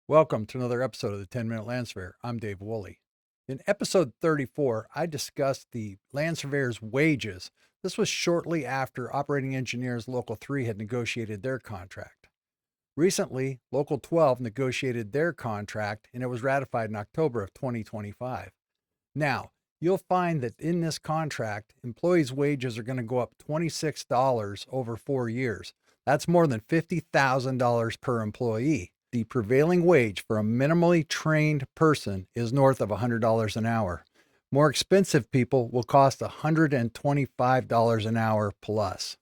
Welcome to another episode of the 10-Minute Land Surveyor. I'm Dave Woolley. In episode 34, I discussed the land surveyor's wages. This was shortly after Operating Engineers Local 3 had negotiated their contract. Recently, Local 12 negotiated their contract and it was ratified in October of 2025. Now, you'll find that in this contract, employees' wages are going to go up $26 over 4 years. That's more than $50,000 per employee. The prevailing wage for a minimally trained person is north of $100 an hour. More expensive people will cost $125 an hour plus.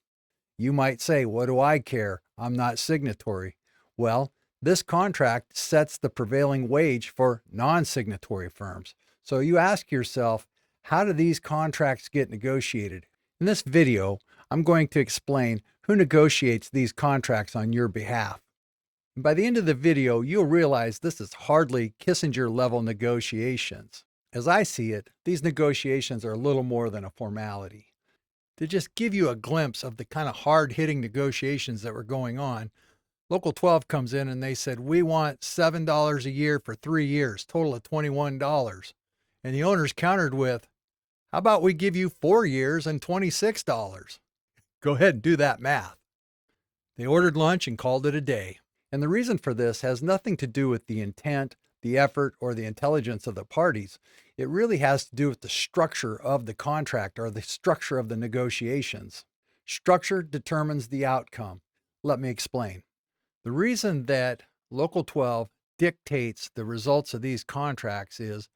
You might say, what do I care? I'm not signatory. Well, this contract sets the prevailing wage for non-signatory firms. So you ask yourself, how do these contracts get negotiated? In this video, I'm going to explain who negotiates these contracts on your behalf. And by the end of the video, you'll realize this is hardly Kissinger-level negotiations. As I see it, these negotiations are a little more than a formality. To just give you a glimpse of the kind of hard-hitting negotiations that were going on, Local 12 comes in and they said, we want $7 a year for 3 years, total of $21. And the owners countered with, how about we give you 4 years and $26? Go ahead and do that math. They ordered lunch and called it a day. And the reason for this has nothing to do with the intent, the effort, or the intelligence of the parties. It really has to do with the structure of the contract or the structure of the negotiations. Structure determines the outcome. Let me explain. The reason that Local 12 dictates the results of these contracts is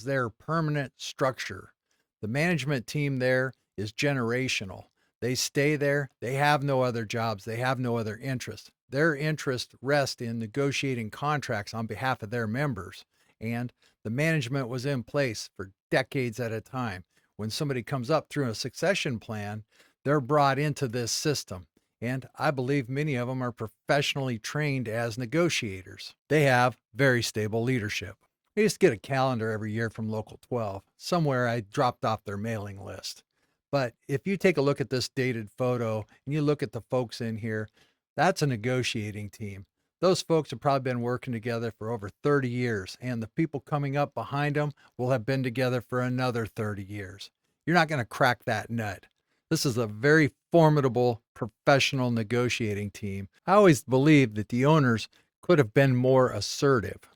their permanent structure. The management team there is generational. They stay there. They have no other jobs. They have no other interests. Their interests rest in negotiating contracts on behalf of their members. And the management was in place for decades at a time. When somebody comes up through a succession plan, they're brought into this system. And I believe many of them are professionally trained as negotiators. They have very stable leadership. I used to get a calendar every year from Local 12. Somewhere I dropped off their mailing list. But if you take a look at this dated photo and you look at the folks in here, that's a negotiating team. Those folks have probably been working together for over 30 years, and the people coming up behind them will have been together for another 30 years. You're not going to crack that nut. This is a very formidable professional negotiating team. I always believed that the owners could have been more assertive.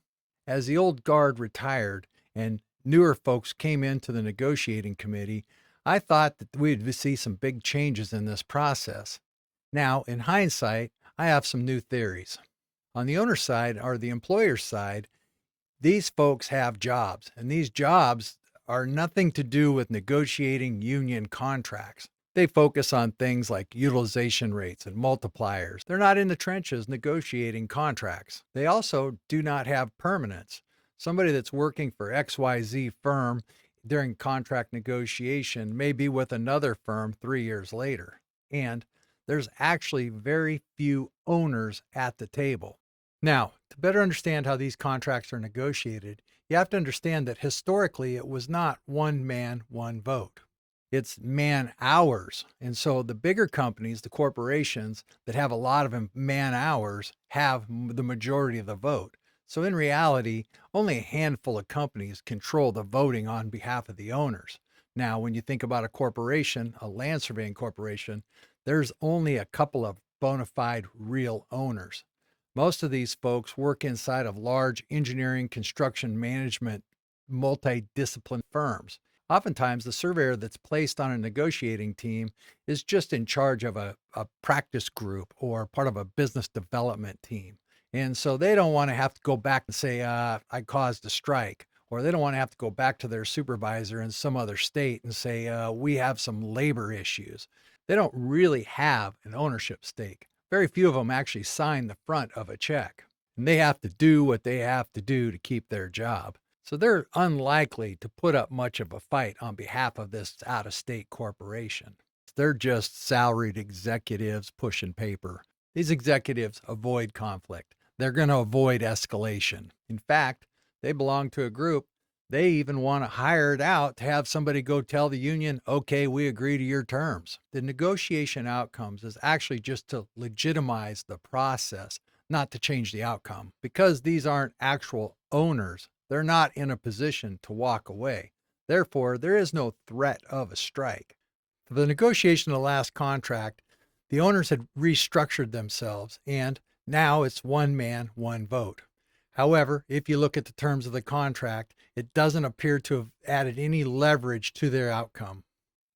As the old guard retired and newer folks came into the negotiating committee, I thought that we'd see some big changes in this process. Now, in hindsight, I have some new theories. On the owner side or the employer side, these folks have jobs, and these jobs are nothing to do with negotiating union contracts. They focus on things like utilization rates and multipliers. They're not in the trenches negotiating contracts. They also do not have permanence. Somebody that's working for XYZ firm during contract negotiation may be with another firm 3 years later. And there's actually very few owners at the table. Now, to better understand how these contracts are negotiated, you have to understand that historically it was not one man, one vote. It's man hours. And so the bigger companies, the corporations that have a lot of man hours, have the majority of the vote. So in reality, only a handful of companies control the voting on behalf of the owners. Now, when you think about a corporation, a land surveying corporation, there's only a couple of bona fide real owners. Most of these folks work inside of large engineering, construction management, multidiscipline firms. Oftentimes, the surveyor that's placed on a negotiating team is just in charge of a practice group or part of a business development team. And so they don't want to have to go back and say, I caused a strike, or they don't want to have to go back to their supervisor in some other state and say, we have some labor issues. They don't really have an ownership stake. Very few of them actually sign the front of a check, and they have to do what they have to do to keep their job. So they're unlikely to put up much of a fight on behalf of this out-of-state corporation. They're just salaried executives pushing paper. These executives avoid conflict. They're going to avoid escalation. In fact, they belong to a group. They even want to hire it out to have somebody go tell the union, okay, we agree to your terms. The negotiation outcomes is actually just to legitimize the process. not to change the outcome. Because these aren't actual owners, they're not in a position to walk away. Therefore, there is no threat of a strike. For the negotiation of the last contract, the owners had restructured themselves, and now it's one man, one vote. However, if you look at the terms of the contract, it doesn't appear to have added any leverage to their outcome.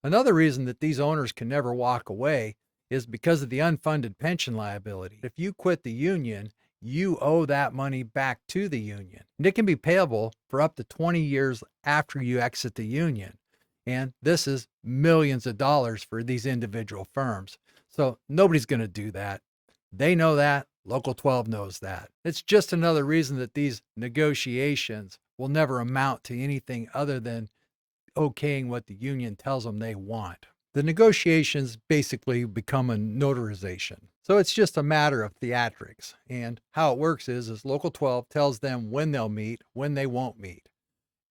Another reason that these owners can never walk away is because of the unfunded pension liability. If you quit the union, you owe that money back to the union. And it can be payable for up to 20 years after you exit the union. And this is millions of dollars for these individual firms. So nobody's going to do that. They know that. Local 12 knows that. It's just another reason that these negotiations will never amount to anything other than okaying what the union tells them they want. The negotiations basically become a notarization. So it's just a matter of theatrics. And how it works is Local 12 tells them when they'll meet, when they won't meet.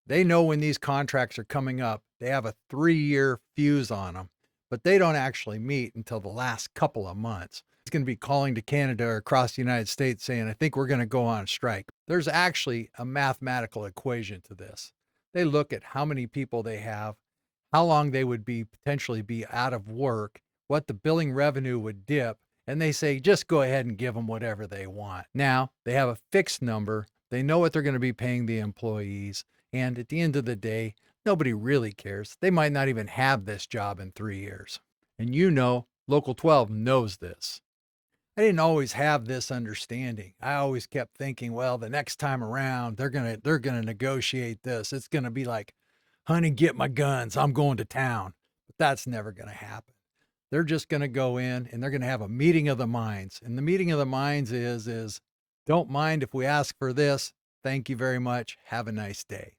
They know when these contracts are coming up. They have a 3-year fuse on them, but they don't actually meet until the last couple of months. It's going to be calling to Canada or across the United States saying, I think we're going to go on strike. There's actually a mathematical equation to this. They look at how many people they have, how long they would potentially be out of work, what the billing revenue would dip, and they say, just go ahead and give them whatever they want. Now, they have a fixed number. They know what they're going to be paying the employees. And at the end of the day, nobody really cares. They might not even have this job in 3 years. And Local 12 knows this. I didn't always have this understanding. I always kept thinking, well, the next time around, they're gonna negotiate this. It's gonna be like, honey, get my guns. I'm going to town. But that's never gonna happen. They're just gonna go in and they're gonna have a meeting of the minds. And the meeting of the minds is don't mind if we ask for this. Thank you very much. Have a nice day.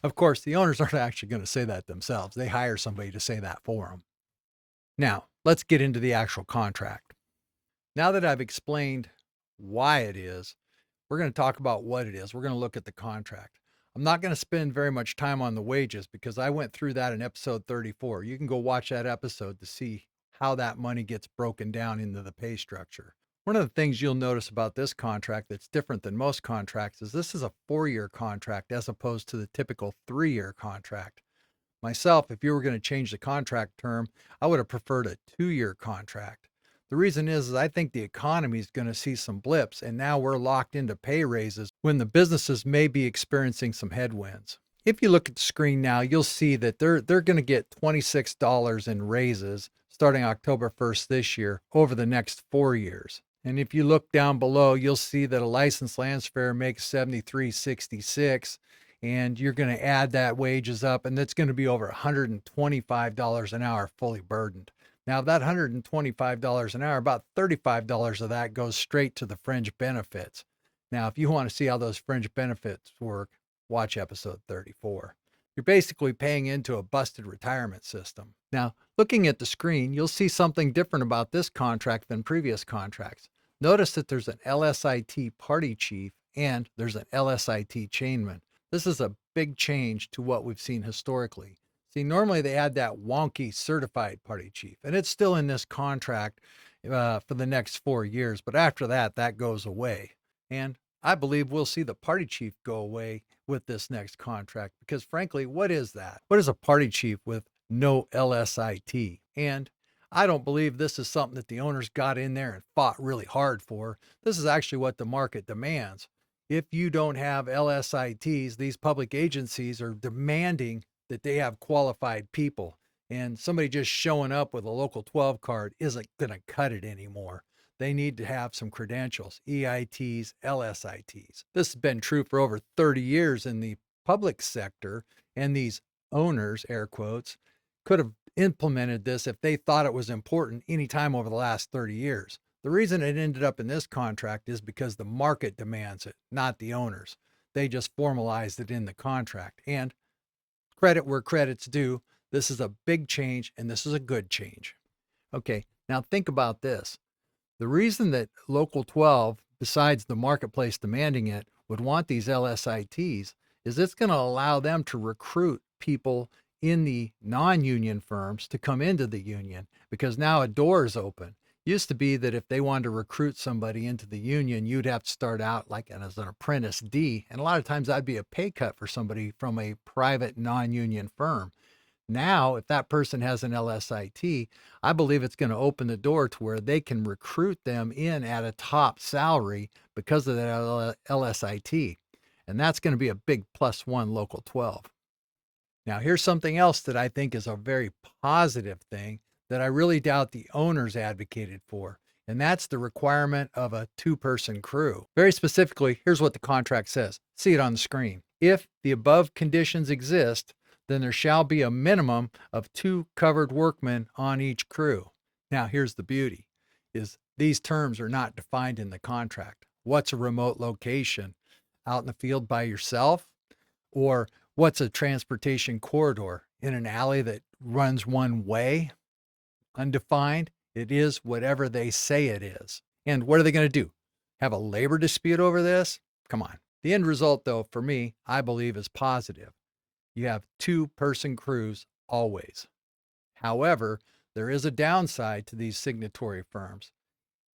Of course, the owners aren't actually going to say that themselves. They hire somebody to say that for them. Now, let's get into the actual contract. Now that I've explained why it is, we're going to talk about what it is. We're going to look at the contract. I'm not going to spend very much time on the wages because I went through that in episode 34. You can go watch that episode to see how that money gets broken down into the pay structure. One of the things you'll notice about this contract that's different than most contracts is this is a 4-year contract as opposed to the typical 3-year contract. Myself, if you were going to change the contract term, I would have preferred a 2-year contract. The reason is I think the economy is going to see some blips, and now we're locked into pay raises when the businesses may be experiencing some headwinds. If you look at the screen now, you'll see that they're going to get $26 in raises starting October 1st this year over the next 4 years. And if you look down below, you'll see that a licensed land surveyor makes $73.66, and you're going to add that wages up, and that's going to be over $125 an hour fully burdened. Now, that $125 an hour, about $35 of that goes straight to the fringe benefits. Now, if you want to see how those fringe benefits work, watch episode 34. You're basically paying into a busted retirement system. Now, looking at the screen, you'll see something different about this contract than previous contracts. Notice that there's an LSIT party chief and there's an LSIT chainman. This is a big change to what we've seen historically. See, normally they had that wonky certified party chief, and it's still in this contract for the next 4 years, but after that, that goes away. And I believe we'll see the party chief go away with this next contract because frankly, what is that? What is a party chief with no LSIT? And I don't believe this is something that the owners got in there and fought really hard for. This is actually what the market demands. If you don't have LSITs, these public agencies are demanding that they have qualified people, and somebody just showing up with a local 12 card isn't going to cut it anymore. They need to have some credentials, EITs, LSITs. This has been true for over 30 years in the public sector, and these owners, air quotes, could have implemented this if they thought it was important anytime over the last 30 years. The reason it ended up in this contract is because the market demands it, not the owners. They just formalized it in the contract. And credit where credit's due, this is a big change, and this is a good change. Okay, now think about this. The reason that Local 12, besides the marketplace demanding it, would want these LSITs is it's going to allow them to recruit people in the non-union firms to come into the union because now a door is open. Used to be that if they wanted to recruit somebody into the union, you'd have to start out like as an apprentice D. And a lot of times that'd be a pay cut for somebody from a private non-union firm. Now, if that person has an LSIT, I believe it's going to open the door to where they can recruit them in at a top salary because of that LSIT. And that's going to be a big +1 local 12. Now, here's something else that I think is a very positive thing that I really doubt the owners advocated for, and that's the requirement of a 2-person crew. Very specifically, here's what the contract says. See it on the screen. If the above conditions exist, then there shall be a minimum of 2 covered workmen on each crew. Now, here's the beauty, is these terms are not defined in the contract. What's a remote location? Out in the field by yourself? Or what's a transportation corridor? In an alley that runs one way? Undefined. It is whatever they say it is. And what are they going to do? Have a labor dispute over this? Come on. The end result, though, for me, I believe is positive. You have 2-person crews always. However, there is a downside to these signatory firms.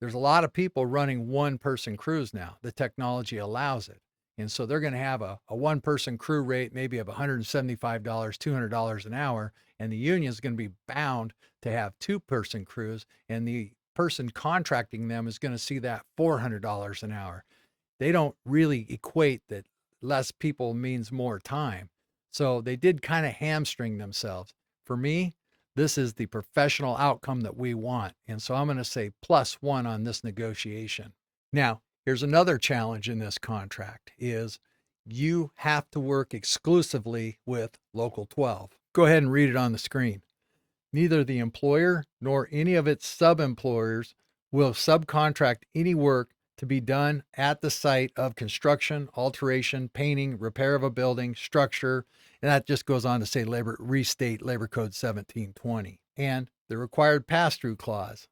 There's a lot of people running 1-person crews now. The technology allows it. And so they're going to have a 1-person crew rate maybe of $175, $200 an hour, and the union is going to be bound to have 2-person crews, and the person contracting them is going to see that $400 an hour. They don't really equate that less people means more time. So they did kind of hamstring themselves. For me, this is the professional outcome that we want. And so I'm going to say +1 on this negotiation. Now, here's another challenge in this contract is you have to work exclusively with Local 12. Go ahead and read it on the screen. Neither the employer nor any of its sub-employers will subcontract any work to be done at the site of construction, alteration, painting, repair of a building, structure, and that just goes on to say restate Labor Code 1720. And the required pass-through clause.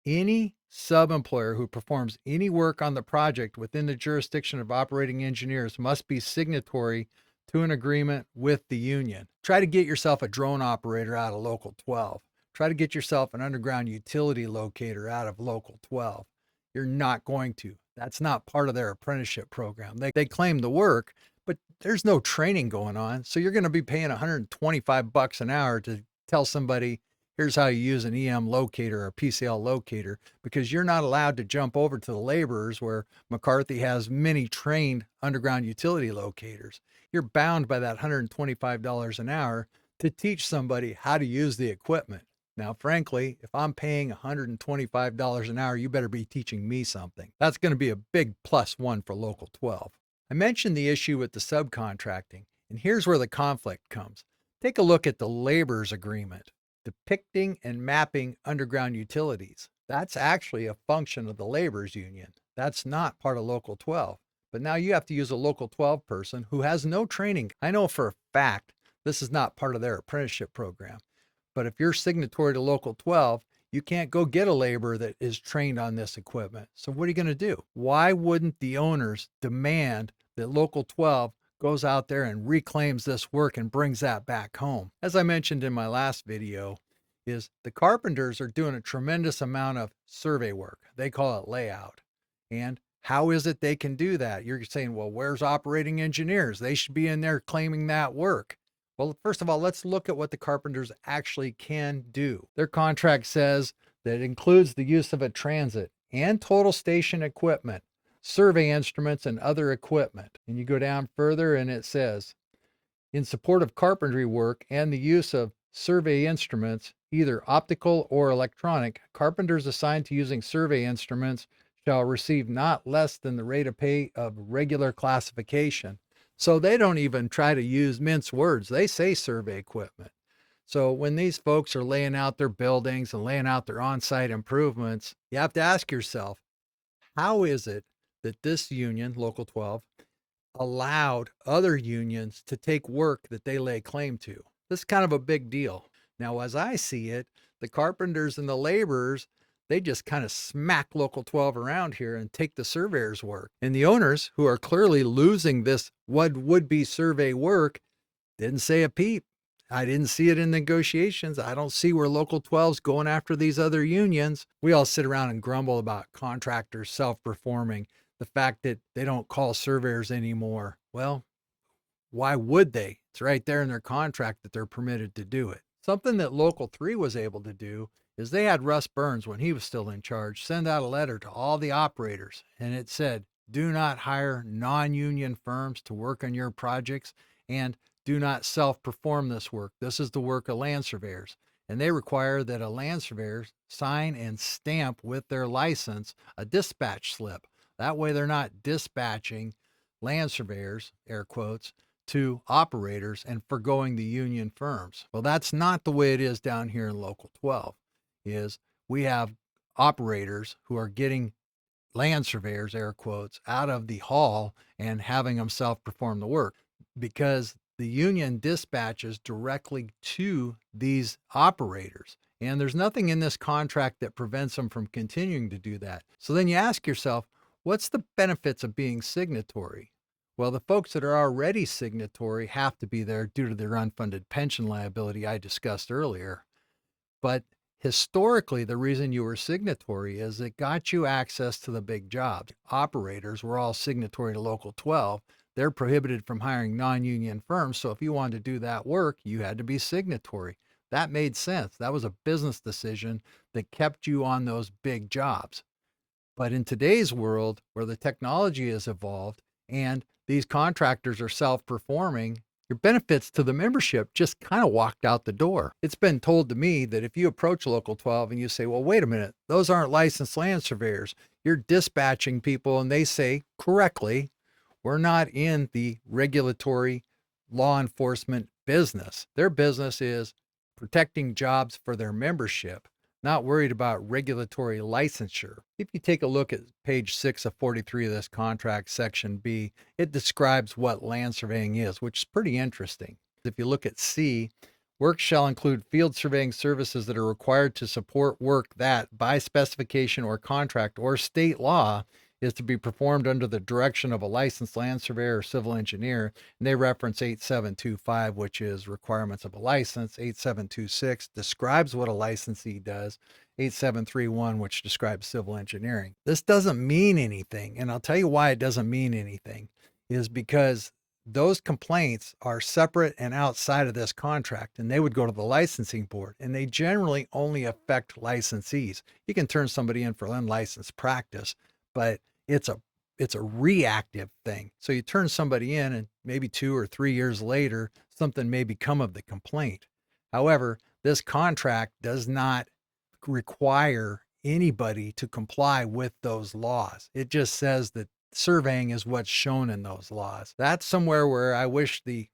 Any sub-employer who performs any work on the project within the jurisdiction of operating engineers must be signatory to an agreement with the union. Try to get yourself a drone operator out of Local 12. Try to get yourself an underground utility locator out of Local 12. You're not going to. That's not part of their apprenticeship program. They claim the work, but there's no training going on. So you're going to be paying $125 an hour to tell somebody, here's how you use an EM locator or PCL locator, because you're not allowed to jump over to the laborers where McCarthy has many trained underground utility locators. You're bound by that $125 an hour to teach somebody how to use the equipment. Now, frankly, if I'm paying $125 an hour, you better be teaching me something. That's going to be a big +1 for Local 12. I mentioned the issue with the subcontracting, and here's where the conflict comes. Take a look at the laborers agreement, depicting and mapping underground utilities. That's actually a function of the laborers union. That's not part of Local 12. But now you have to use a Local 12 person who has no training. I know for a fact this is not part of their apprenticeship program. But if you're signatory to Local 12, you can't go get a laborer that is trained on this equipment. So what are you going to do? Why wouldn't the owners demand that Local 12 goes out there and reclaims this work and brings that back home? As I mentioned in my last video, is the carpenters are doing a tremendous amount of survey work. They call it layout. And how is it they can do that? You're saying, well, where's operating engineers? They should be in there claiming that work. Well, first of all, let's look at what the carpenters actually can do. Their contract says that it includes the use of a transit and total station equipment, survey instruments, and other equipment. And you go down further and it says, in support of carpentry work and the use of survey instruments, either optical or electronic, carpenters assigned to using survey instruments shall receive not less than the rate of pay of regular classification. So they don't even try to mince words. They say survey equipment. So when these folks are laying out their buildings and laying out their on-site improvements, you have to ask yourself, how is it that this union, Local 12, allowed other unions to take work that they lay claim to? This is kind of a big deal. Now, as I see it, the carpenters and the laborers, they just kind of smack Local 12 around here and take the surveyor's work. And the owners, who are clearly losing this what would be survey work, didn't say a peep. I didn't see it in negotiations. I don't see where Local 12's going after these other unions. We all sit around and grumble about contractors self-performing, the fact that they don't call surveyors anymore. Well, why would they? It's right there in their contract that they're permitted to do it. Something that Local 3 was able to do is they had Russ Burns, when he was still in charge, send out a letter to all the operators, and it said, do not hire non-union firms to work on your projects, and do not self-perform this work. This is the work of land surveyors. And they require that a land surveyor sign and stamp with their license a dispatch slip. That way they're not dispatching land surveyors, air quotes, to operators and forgoing the union firms. Well, that's not the way it is down here in Local 12. Is we have operators who are getting land surveyors, air quotes, out of the hall and having them self-perform the work, because the union dispatches directly to these operators. And there's nothing in this contract that prevents them from continuing to do that. So then you ask yourself, what's the benefits of being signatory? Well, the folks that are already signatory have to be there due to their unfunded pension liability I discussed earlier. But historically, the reason you were signatory is it got you access to the big jobs. Operators were all signatory to Local 12. They're prohibited from hiring non-union firms. So if you wanted to do that work, you had to be signatory. That made sense. That was a business decision that kept you on those big jobs. But in today's world, where the technology has evolved and these contractors are self-performing, your benefits to the membership just kind of walked out the door. It's been told to me that if you approach Local 12 and you say, well, wait a minute, those aren't licensed land surveyors. You're dispatching people, and they say correctly, we're not in the regulatory law enforcement business. Their business is protecting jobs for their membership, not worried about regulatory licensure. If you take a look at page 6 of 43 of this contract, section B, it describes what land surveying is, which is pretty interesting. If you look at C, work shall include field surveying services that are required to support work that, by specification or contract or state law, is to be performed under the direction of a licensed land surveyor or civil engineer. And they reference 8725, which is requirements of a license. 8726 describes what a licensee does. 8731, which describes civil engineering. This doesn't mean anything. And I'll tell you why it doesn't mean anything, is because those complaints are separate and outside of this contract, and they would go to the licensing board, and they generally only affect licensees. You can turn somebody in for unlicensed practice, but it's a reactive thing. So you turn somebody in, and maybe 2 or 3 years later, something may become of the complaint. However, this contract does not require anybody to comply with those laws. It just says that surveying is what's shown in those laws. That's somewhere where I wish the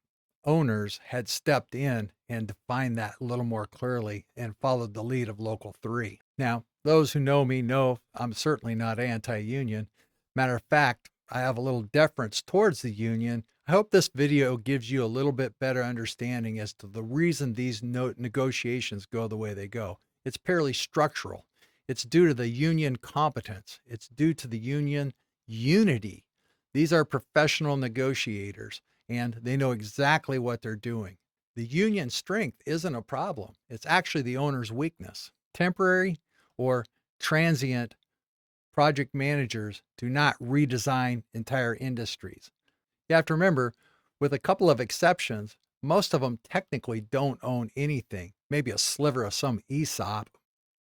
owners had stepped in and defined that a little more clearly and followed the lead of Local 3. Now, those who know me know I'm certainly not anti-union. Matter of fact, I have a little deference towards the union. I hope this video gives you a little bit better understanding as to the reason these negotiations go the way they go. It's purely structural. It's due to the union competence. It's due to the union unity. These are professional negotiators, and they know exactly what they're doing. The union strength isn't a problem. It's actually the owner's weakness. Temporary or transient project managers do not redesign entire industries. You have to remember, with a couple of exceptions, most of them technically don't own anything, maybe a sliver of some ESOP.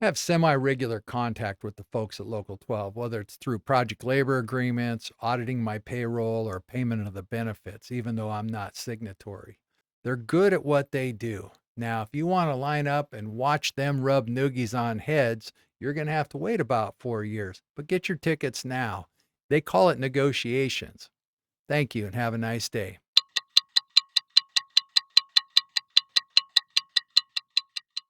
I have semi-regular contact with the folks at Local 12, whether it's through project labor agreements, auditing my payroll, or payment of the benefits, even though I'm not signatory. They're good at what they do. Now, if you want to line up and watch them rub noogies on heads, you're going to have to wait about 4 years, but get your tickets now. They call it negotiations. Thank you and have a nice day.